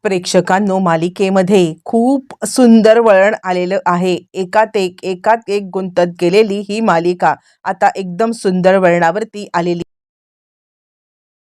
प्रेक्षकांनो, मालिकेमध्ये खूप सुंदर वळण आलेलं आहे. एकात एक गुंतत गेलेली ही मालिका आता एकदम सुंदर वळणावरती आलेली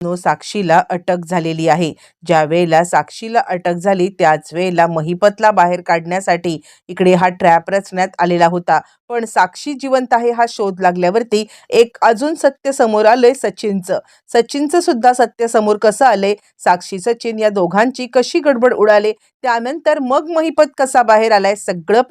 साक्षीला अटक झालेली आहे. ज्या वेळेला साक्षीला अटक झाली त्याच वेळेला महिपतला बाहेर काढण्यासाठी इकडे हा ट्रॅप रचण्यात आलेला होता. पण साक्षी जिवंत आहे हा शोध लागल्यावरती एक अजून सत्य समोर आलंय सचिनचं सुद्धा सत्य समोर कसं आलंय, साक्षी सचिन या दोघांची कशी गडबड उडाले, त्यानंतर मग महिपत कसा बाहेर आलाय, सगळं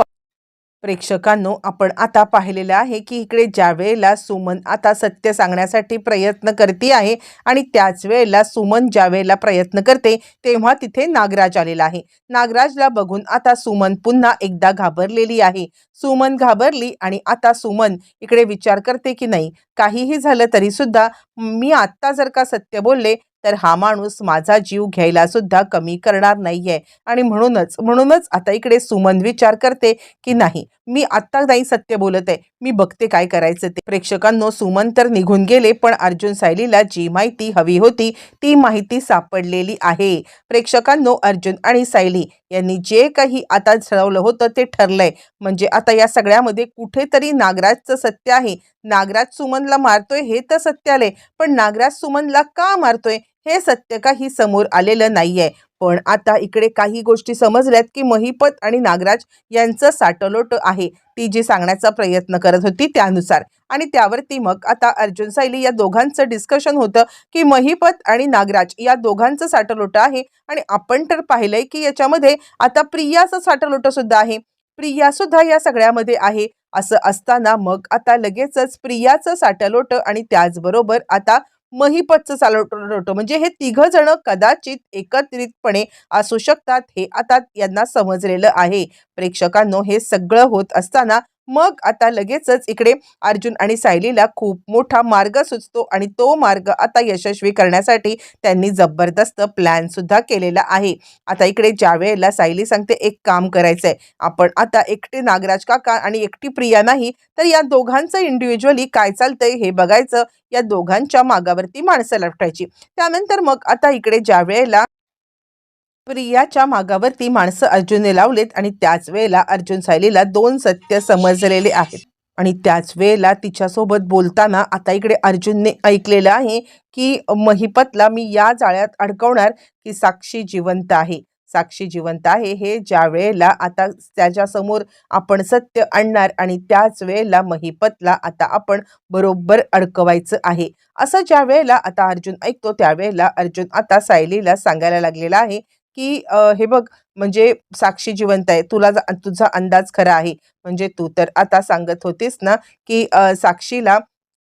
प्रेक्षकांनो आपण आता पाहिलेलं आहे की इकडे ज्या वेळेला सुमन आता सत्य सांगण्यासाठी प्रयत्न करते आहे आणि त्याच वेळेला सुमन ज्या वेळेला प्रयत्न करते तेव्हा तिथे नागराज आलेला आहे. नागराजला बघून आता सुमन पुन्हा एकदा घाबरलेली आहे. सुमन घाबरली आणि आता सुमन इकडे विचार करते की नाही, काहीही झालं तरी सुद्धा मी आत्ता जर का सत्य बोलले तर हा माणूस माझा जीव घ्यायला सुद्धा कमी करणार नाहीये. आणि म्हणूनच आता इकडे सुमन विचार करते की नाही, मी आत्ता नाही सत्य बोलत आहे, मी बघते काय करायचं ते. प्रेक्षकांनो, सुमन तर निघून गेले पण अर्जुन सायलीला जी माहिती हवी होती ती माहिती सापडलेली आहे. प्रेक्षकांनो, अर्जुन आणि सायली यांनी जे काही आता ठरवलं होतं ते ठरलंय. म्हणजे आता या सगळ्यामध्ये कुठेतरी नागराजचं सत्य आहे. नागराज सुमनला मारतोय हे तर सत्य आलंय, पण नागराज सुमनला का मारतोय हे सत्य काही समोर आलेलं नाहीये. पण आता इकडे काही गोष्टी समजल्यात की महिपत आणि नागराज यांचं साटलोट आहे, ती जी सांगण्याचा प्रयत्न करत होती त्यानुसार. आणि त्यावरती मग आता अर्जुन सायली या दोघांचं डिस्कशन होतं की महिपत आणि नागराज या दोघांचं साटलोट आहे. आणि आपण तर पाहिलंय की याच्यामध्ये आता प्रियाचं साटलोट सुद्धा आहे, प्रिया सुद्धा या सगळ्यामध्ये आहे. असं असताना मग आता लगेचच प्रियाचं साटलोट आणि त्याचबरोबर आता महिपतचं साटलोट, म्हणजे हे तिघ जण कदाचित एकत्रितपणे असू शकतात हे आता यांना समजलेलं आहे. प्रेक्षकांनो, हे सगळं होत असताना मग आता लगेचच इकडे अर्जुन आणि सायलीला खूप मोठा मार्ग सुचतो आणि तो मार्ग आता यशस्वी करण्यासाठी त्यांनी जबरदस्त प्लॅन सुद्धा केलेला आहे. आता इकडे ज्या वेळेला सायली सांगते एक काम करायचंय, आपण आता एकटे नागराज काका आणि एकटी प्रिया नाही तर या दोघांचं इंडिव्हिज्युअली काय चालतंय हे बघायचं, या दोघांच्या मागावरती माणसं लपटायची. त्यानंतर मग आता इकडे ज्या वेळेला प्रियाच्या मागावरती माणसं अर्जुनने लावलेत आणि त्याच वेळेला अर्जुन सायलीला दोन सत्य समजलेले आहेत. आणि त्याच वेळेला तिच्यासोबत बोलताना आता इकडे अर्जुनने ऐकलेलं आहे की महिपतला मी या जाळ्यात अडकवणार की साक्षी जिवंत आहे. साक्षी जिवंत आहे हे ज्या वेळेला आता त्याच्या समोर आपण सत्य आणणार आणि त्याच वेळेला महिपतला आता आपण बरोबर अडकवायचं आहे. असं ज्या वेळेला आता अर्जुन ऐकतो त्यावेळेला अर्जुन आता सायलीला सांगायला लागलेला आहे की हे बघ, म्हणजे साक्षी जिवंत आहे, तुझा अंदाज खरा आहे. म्हणजे तू तर आता सांगत होतीस ना की साक्षीला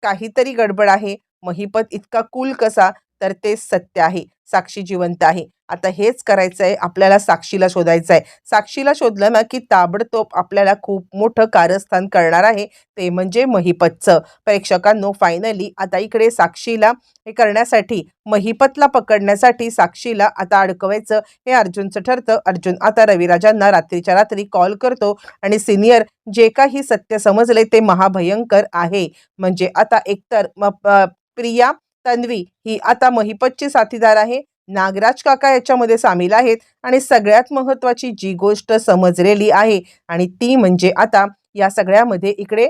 काहीतरी गडबड आहे, महिपत इतका कूल कसा, तर ते सत्य आहे, साक्षी जिवंत आहे. आता हेच करायचं आहे आपल्याला, साक्षीला शोधायचं आहे. साक्षीला शोधलं ना की ताबडतोब आपल्याला खूप मोठं कारस्थान करणार आहे, ते म्हणजे महिपतचं. प्रेक्षकांनो, फायनली आता इकडे साक्षीला हे करण्यासाठी, महिपतला पकडण्यासाठी साक्षीला आता अडकवायचं हे अर्जुनचं ठरतं. अर्जुन आता रविराजांना रात्रीच्या रात्री कॉल करतो आणि सिनियर, जे काही सत्य समजले ते महाभयंकर आहे. म्हणजे आता एकतर प्रिया, तन्वी ही आता महिपतची साथीदार आहे, नागराज काका याच्यामध्ये सामील आहेत आणि सगळ्यात महत्वाची जी गोष्ट समजलेली आहे आणि ती म्हणजे आता या सगळ्यामध्ये इकडे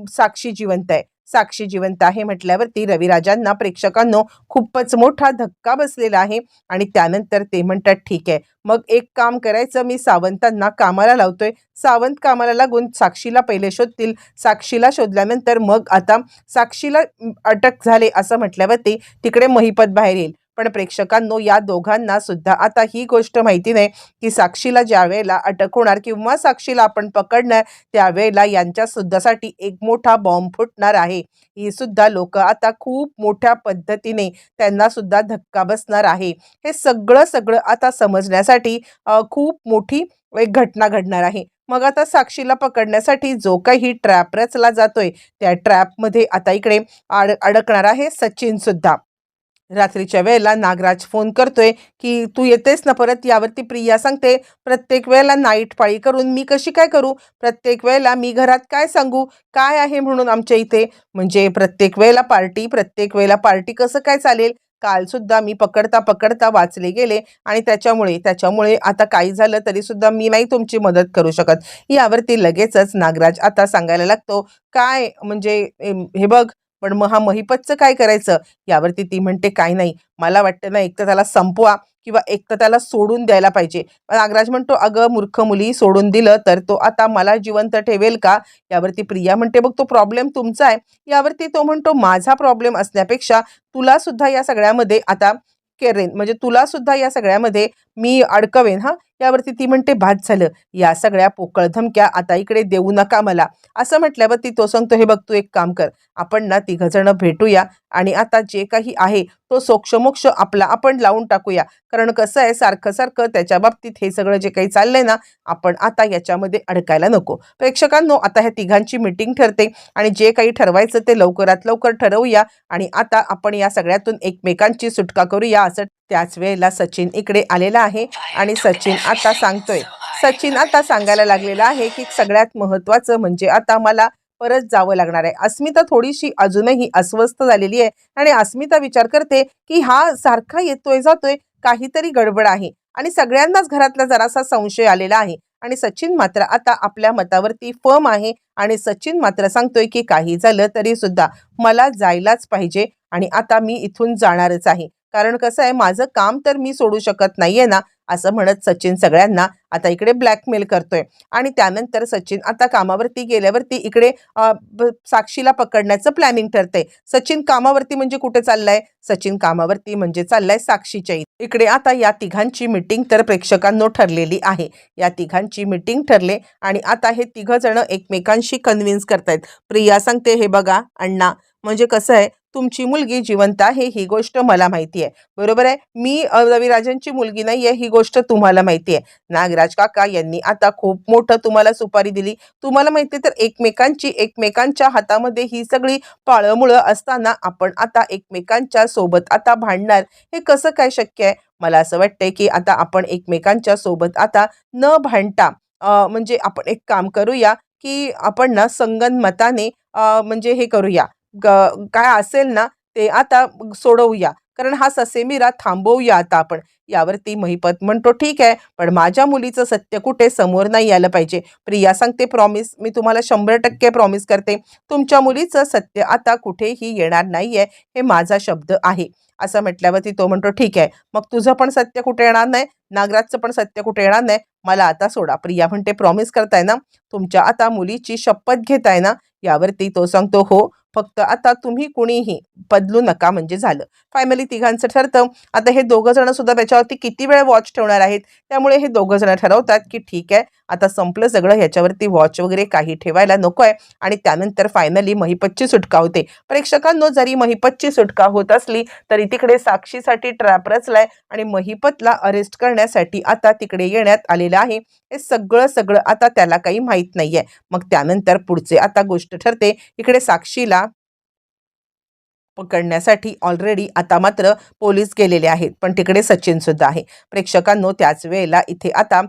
साक्षी जिवंत आहे. साक्षी जिवंत आहे म्हटल्यावरती रविराजांना, प्रेक्षकांनो, खूपच मोठा धक्का बसलेला आहे. आणि त्यानंतर ते म्हणतात ठीक आहे, मग एक काम करायचं, मी सावंतांना कामाला लावतोय, सावंत कामाला लागून साक्षीला पहिले शोधतील, साक्षीला शोधल्यानंतर मग आता साक्षीला अटक झाले असं म्हटल्यावरती तिकडे महिपत बाहेर येईल. पण प्रेक्षकांनो, या दोघांना सुद्धा आता ही गोष्ट माहिती नाही की साक्षीला ज्या वेळेला अटक होणार किंवा साक्षीला आपण पकडणार त्यावेळेला यांच्या सुद्धासाठी एक मोठा बॉम्ब फुटणार आहे. ही सुद्धा लोक आता खूप मोठ्या पद्धतीने त्यांना सुद्धा धक्का बसणार आहे. हे सगळं आता समजण्यासाठी खूप मोठी एक घटना घडणार आहे. मग आता साक्षीला पकडण्यासाठी जो काही ट्रॅप रचला जातोय त्या ट्रॅपमध्ये आता इकडे अडकणार आहे सचिन सुद्धा. रात्रीच्या वेळेला नागराज फोन करतोय की तू येतेस ना परत, यावरती प्रिया सांगते प्रत्येक वेळेला नाईट पाळी करून मी कशी काय करू, प्रत्येक वेळेला मी घरात काय सांगू, काय आहे म्हणून आमच्या इथे, म्हणजे प्रत्येक वेळेला पार्टी कसं काय चालेल. काल सुद्धा मी पकडता पकडता वाचले गेले आणि त्याच्यामुळे आता काही झालं तरी सुद्धा मी नाही तुमची मदत करू शकत. यावरती लगेचच नागराज आता सांगायला लागतो, काय म्हणजे हे बघ, पण मग हा महिपतचं काय करायचं? यावरती ती म्हणते, "काही नाही. मला वाटतं ना, एक तर त्याला संपवा किंवा एक तर त्याला सोडून द्यायला पाहिजे." पण नागराज म्हणतो, "अगं मूर्ख मुली, सोडून दिलं तर तो आता मला जिवंत ठेवेल का?" यावरती प्रिया म्हणते, "बघ तो प्रॉब्लेम तुमचा आहे." यावरती तो म्हणतो, "माझा प्रॉब्लेम असण्यापेक्षा तुला सुद्धा या सगळ्यामध्ये आता करेन, म्हणजे तुला सुद्धा या सगळ्यामध्ये मी अडकवेन हां." यावरती ती म्हणते, "बाद झालं. या सगळ्या पोकळ धमक्या आता इकडे देऊ नका मला." असं म्हटल्यावरती तो सांगतो, "हे बघ तू एक काम कर. आपण ना तिघंजणं भेटूया आणि आता जे काही आहे तो सोक्षमोक्ष आपला आपण लावून टाकूया. कारण कसं आहे सारखं-सारखं त्याच्या बाबतीत हे सगळं जे काही चाललंय ना, आपण आता याच्यामध्ये अडकायला नको." प्रेक्षकांनो, आता ह्या तिघांची मीटिंग ठरते आणि जे काही ठरवायचं ते लवकरात लवकर ठरवूया आणि आता आपण या सगळ्यातून एकमेकांची सुटका करूया असं. त्याच वेळेला सचिन इकडे आलेला आहे आणि सचिन आता सांगायला लागलेला आहे, की सगळ्यात महत्त्वाचं म्हणजे आता मला परत जावं लागणार आहे. अस्मिता थोडीशी अजूनही अस्वस्थ झालेली आहे आणि अस्मिता विचार करते, की हा सारखा येतोय जातोय, काहीतरी गडबड आहे आणि सगळ्यांनाच घरातला जरासा संशय आलेला आहे आणि सचिन मात्र आता आपल्या मतावरती फर्म आहे आणि सचिन मात्र सांगतोय, की काही झालं तरी सुद्धा मला जायलाच पाहिजे आणि आता मी इथून जाणारच आहे. कारण कसं आहे माझं काम तर मी सोडू शकत नाहीये ना, असं म्हणत सचिन सगळ्यांना आता इकडे ब्लॅकमेल करतोय आणि त्यानंतर सचिन आता कामावरती गेल्यावरती इकडे साक्षीला पकडण्याचं प्लॅनिंग ठरतंय. सचिन कामावरती म्हणजे कुठे चाललाय? सचिन कामावरती म्हणजे चाललाय साक्षीच्या इथे. इकडे आता या तिघांची मीटिंग तर प्रेक्षकांनो ठरलेली आहे. या तिघांची मीटिंग ठरले आणि आता हे तिघ जण एकमेकांशी कन्व्हिन्स करतायत. प्रिया सांगते, "हे बघा अण्णा, म्हणजे कसं आहे तुमची मुलगी जिवंत आहे ही गोष्ट मला माहिती आहे. बरोबर आहे. मी रविराजांची मुलगी नाहीये ही गोष्ट तुम्हाला माहिती आहे. नागराज काका यांनी आता खूप मोठं तुम्हाला सुपारी दिली. तुम्हाला माहिती तर एकमेकांच्या हातामध्ये ही सगळी पाळंमुळं असताना आपण आता एकमेकांच्या सोबत आता भांडणार हे कसं काय शक्य आहे? मला असं वाटतंय की आता आपण एकमेकांच्या सोबत आता न भांडता म्हणजे आपण एक काम करूया, की आपण ना संगनमताने म्हणजे हे करूया, काय असेल ना ते आता सोडवूया. कारण हा ससेमिरा थांबवूया आता आपण." यावरती महिपत म्हणतो, "ठीक आहे, पण माझ्या मुलीचं सत्य कुठे समोर नाही आलं पाहिजे." प्रिया सांगते, "प्रॉमिस, मी तुम्हाला 100% प्रॉमिस करते. तुमच्या मुलीचं सत्य आता कुठेही येणार नाहीये, हे माझा शब्द आहे." असं म्हटल्यावरती तो म्हणतो, "ठीक आहे, मग तुझं पण सत्य कुठे येणार नाही, नागराजचं पण सत्य कुठे येणार नाही. मला आता सोडा." प्रिया म्हणते, "प्रॉमिस करताय ना? तुमच्या आता मुलीची शपथ घेताय ना?" यावरती तो सांगतो, "हो, फक्त आता तुम्ही कुणीही बदलू नका म्हणजे झालं." फायनली तिघांचं ठरतं. आता हे दोघं जण सुद्धा त्याच्यावरती किती वेळ वॉच ठेवणार आहेत. त्यामुळे हे दोघं जण ठरवतात, की ठीक आहे, आता संपलं सगळं, ह्याच्यावरती वॉच वगैरे काही ठेवायला नकोय आणि त्यानंतर फायनली महिपतची सुटका होते. प्रेक्षकांनो, जरी महिपतची सुटका होत असली तरी तिकडे साक्षीसाठी ट्रॅप रचलाय आणि महिपतला अरेस्ट करण्यासाठी आता तिकडे येण्यात आलेलं आहे. हे सगळं आता त्याला काही माहीत नाहीये. मग त्यानंतर पुढचे आता गोष्ट ठरते. इकडे साक्षीला पकडण्यासाठी ऑलरेडी आता मात्र पोलीस गेलेले आहेत. पण तिकडे सचिन सुद्धा आहे. प्रेक्षकांनो, त्याच वेळेला इथे आता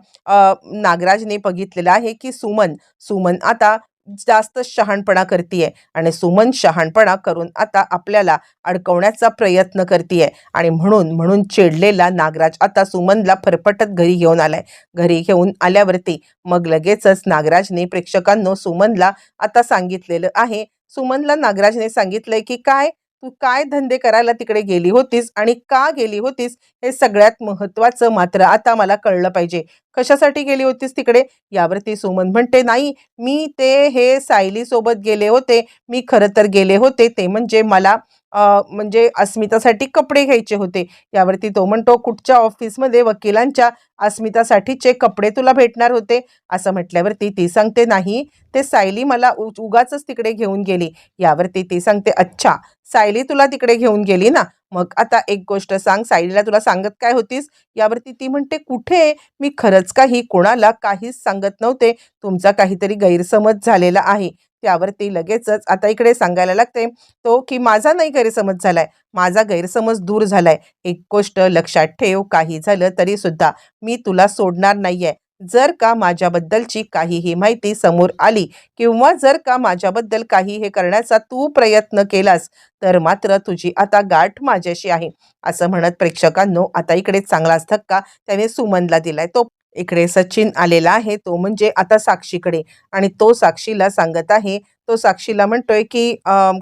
नागराजने बघितलेलं आहे, की सुमन आता जास्त शहाणपणा करतीये आणि सुमन शहाणपणा करून आता आपल्याला अडकवण्याचा प्रयत्न करतीये आणि म्हणून चिडलेला नागराज आता सुमनला फरफटत घरी घेऊन आलाय. घरी घेऊन आल्यावरती मग लगेचच नागराजने प्रेक्षकांनो सुमनला आता सांगितलेलं आहे. सुमनला नागराजने सांगितलंय, की "काय तू काय धंदे करायला तिकडे गेली होतीस आणि का गेली होतीस हे सगळ्यात महत्त्वाचं मात्र आता मला कळलं पाहिजे. कशासाठी गेली होतीस तिकडे?" यावरती सुमन म्हणते, "नाही, मी ते हे सायलीसोबत गेले होते. मी खरं तर गेले होते ते म्हणजे मला म्हणजे अस्मितासाठी कपडे घ्यायचे होते." यावरती तो म्हणतो, "कुठच्या ऑफिसमध्ये वकिलांच्या अस्मितासाठीचे कपडे तुला भेटणार होते?" असं म्हटल्यावरती ती सांगते, "नाही, ते सायली मला उगाचच तिकडे घेऊन गेली." यावरती ती सांगते, "अच्छा, सायली तुला तिकडे घेऊन गेली ना? मग आता एक गोष्ट सांग, सायलीला तुला सांगत काय होतीस?" यावरती ती म्हणते, "कुठे? मी खरंच काही कोणाला काहीच सांगत नव्हते. तुमचा काहीतरी गैरसमज झालेला आहे." त्यावरती लगेचच आता इकडे सांगायला लागते तो, की "माझा नाही गैरसमज झालाय. माझा गैरसमज दूर झालाय. एक गोष्ट लक्षात ठेव, काही झालं तरी सुद्धा मी तुला सोडणार नाहीये. जर का माझ्याबद्दलची काहीही माहिती समोर आली किंवा जर का माझ्याबद्दल काही हे करण्याचा तू प्रयत्न केलास तर मात्र तुझी आता गाठ माझ्याशी आहे, असं म्हणत प्रेक्षकांनो आता इकडे चांगलाच धक्का त्याने सुमनला दिलाय. तो इकडे सचिन आलेला आहे, तो म्हणजे आता साक्षीकडे, आणि तो साक्षीला सांगत आहे. तो साक्षीला म्हणतोय की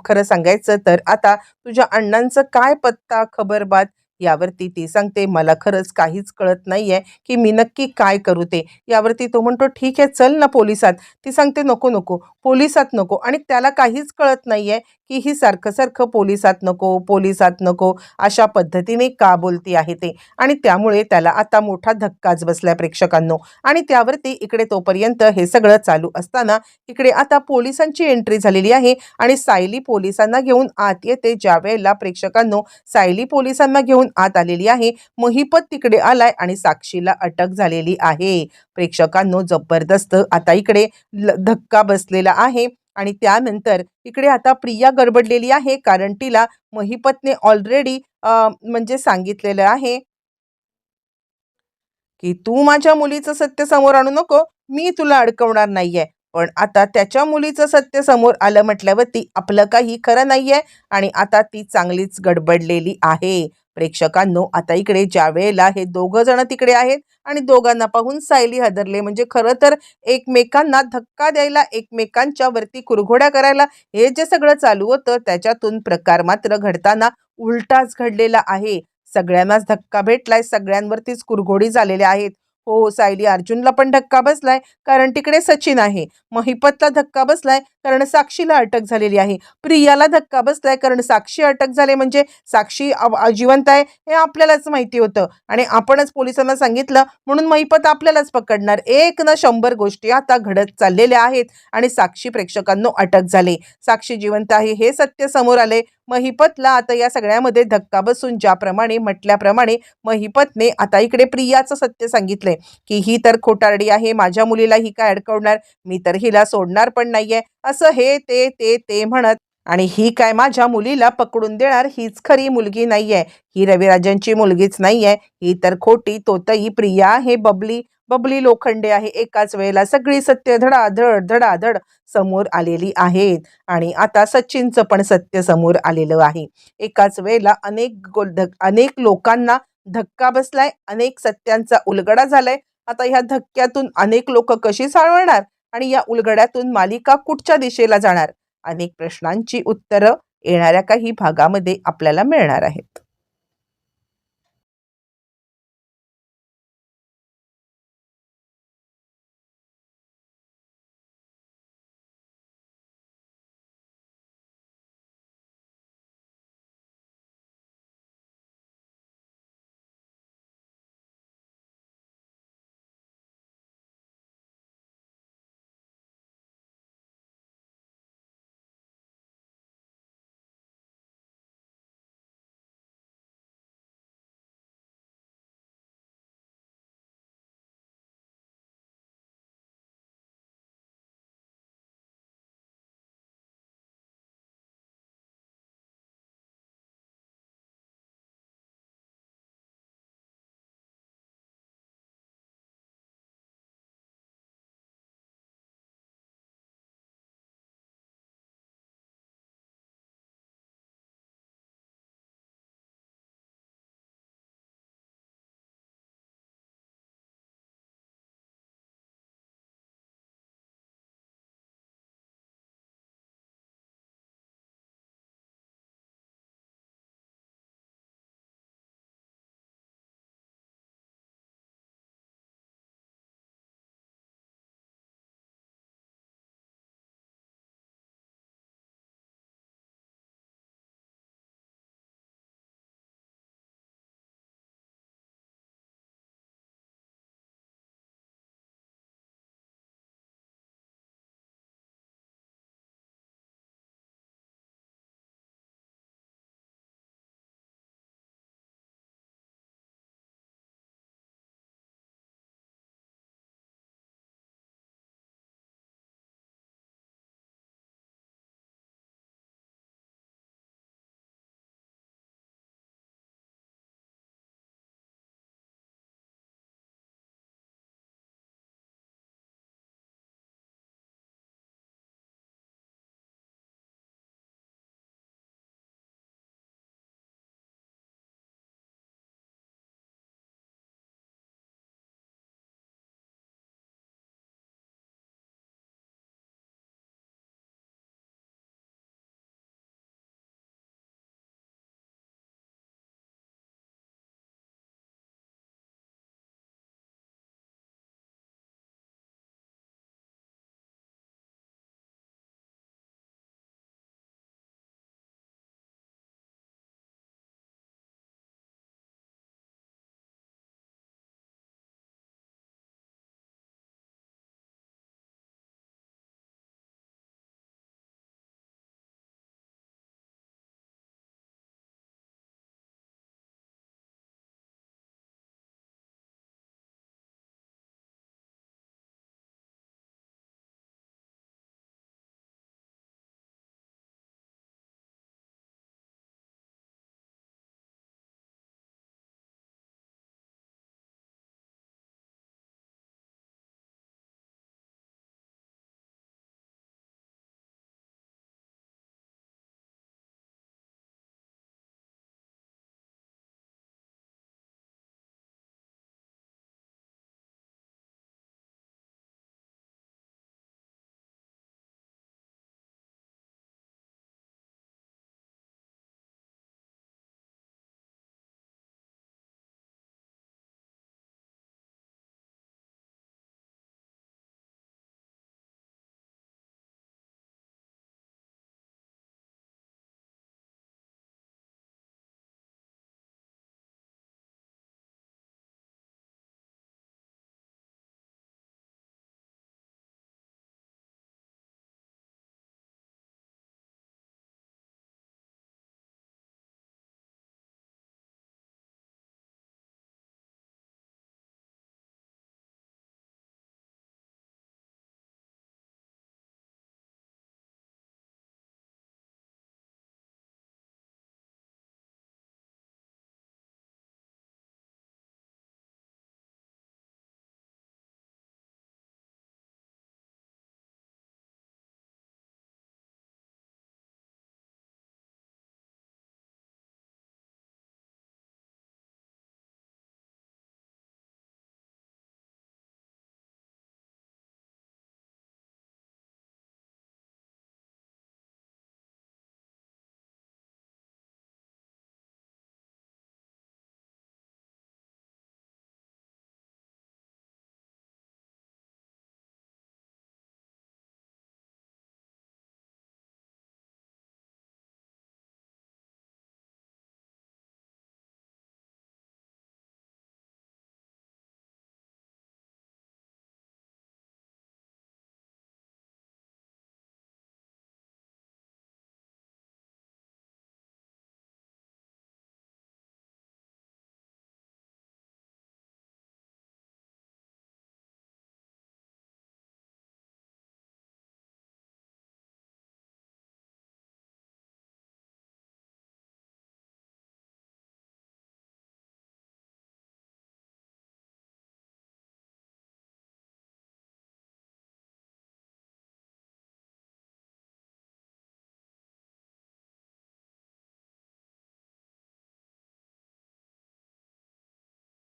खरं सांगायचं तर आता तुझ्या अण्णांचं काय पत्ता खबरबात यावरती ती सांगते, मला खरंच काहीच कळत नाहीये की मी नक्की काय करू ते. यावरती तो म्हणतो, ठीक आहे चल ना पोलिसात. ती सांगते, नको नको पोलिसात नको. आणि त्याला काहीच कळत नाहीये की ही सारखं सारखं पोलिसात नको पोलिसात नको अशा पद्धतीने का बोलती आहे ते. आणि त्यामुळे त्याला आता मोठा धक्काच बसलाय प्रेक्षकांनो. आणि त्यावरती इकडे तोपर्यंत हे सगळं चालू असताना इकडे आता पोलिसांची एंट्री झालेली आहे आणि सायली पोलिसांना घेऊन आत येते. ज्या वेळेला प्रेक्षकांनो सायली पोलिसांना घेऊन आत आलेली आहे, महिपत तिकडे आलाय आणि साक्षीला अटक झालेली आहे. प्रेक्षकांनो जबरदस्त आता इकडे धक्का बसलेला आहे. आणि त्यानंतर इकडे आता प्रिया गडबडलेली आहे, कारण तिला महिपतने ऑलरेडी म्हणजे सांगितलेलं आहे की तू माझ्या मुलीचं सत्य समोर आणू नको, मी तुला अडकवणार नाहीये. पण आता त्याच्या मुलीचं सत्य समोर आलं म्हटल्यावरती आपलं काही खरं नाहीये आणि आता ती चांगलीच गडबडलेली आहे. प्रेक्षकांनो आता इकडे ज्या वेळेला हे दोघं जण तिकडे आहेत आणि दोघांना पाहून सायली हादरले. म्हणजे खरं तर एकमेकांना धक्का द्यायला, एकमेकांच्या वरती कुरघोड्या करायला हे जे सगळं चालू होतं त्याच्यातून प्रकार मात्र घडताना उलटाच घडलेला आहे. सगळ्यांनाच धक्का भेटलाय, सगळ्यांवरतीच कुरघोडी झालेल्या आहेत. हो, सायली अर्जुनला पण धक्का बसलाय कारण तिकडे सचिन आहे. महिपतला धक्का बसलाय कारण साक्षीला अटक झालेली आहे. प्रियाला धक्का बसलाय कारण साक्षी अटक झाली, म्हणजे साक्षी जिवंत आहे हे आपल्यालाच माहिती होतं आणि आपणच पोलिसांना सांगितलं म्हणून महिपत आपल्यालाच पकडणार. एक ना 100 गोष्टी आता घडत चाललेल्या आहेत आणि साक्षी प्रेक्षकांनो अटक झाले. साक्षी जिवंत आहे हे सत्य समोर आले. महिपतला आता या सगळ्यामध्ये धक्का बसून ज्याप्रमाणे म्हटल्याप्रमाणे महिपतने आता इकडे प्रियाचं सत्य सांगितलंय की ही तर खोटारडी आहे, माझ्या मुलीला ही काय अडकवणार, मी तर हिला सोडणार पण नाहीये, असं हे ते ते ते म्हणत. आणि ही काय माझ्या मुलीला पकडून देणार, हीच खरी मुलगी नाहीये, ही रविराजांची मुलगीच नाहीये, ही तर खोटी तोतई प्रिया आहे, बबली बबली लोखंडे आहे. एकाच वेळेला सगळी सत्य धडाधड धडाधड समोर आलेली आहेत. आणि आता सचिनचं पण सत्य समोर आलेलं आहे. एकाच वेळेला अनेक लोकांना धक्का बसलाय, अनेक सत्यांचा उलगडा झालाय. आता ह्या धक्क्यातून अनेक लोक कशी सावरणार आणि या उलगड्यातून मालिका कुठच्या दिशेला जाणार, अनेक प्रश्नांची उत्तरं येणाऱ्या काही भागामध्ये आपल्याला मिळणार आहेत.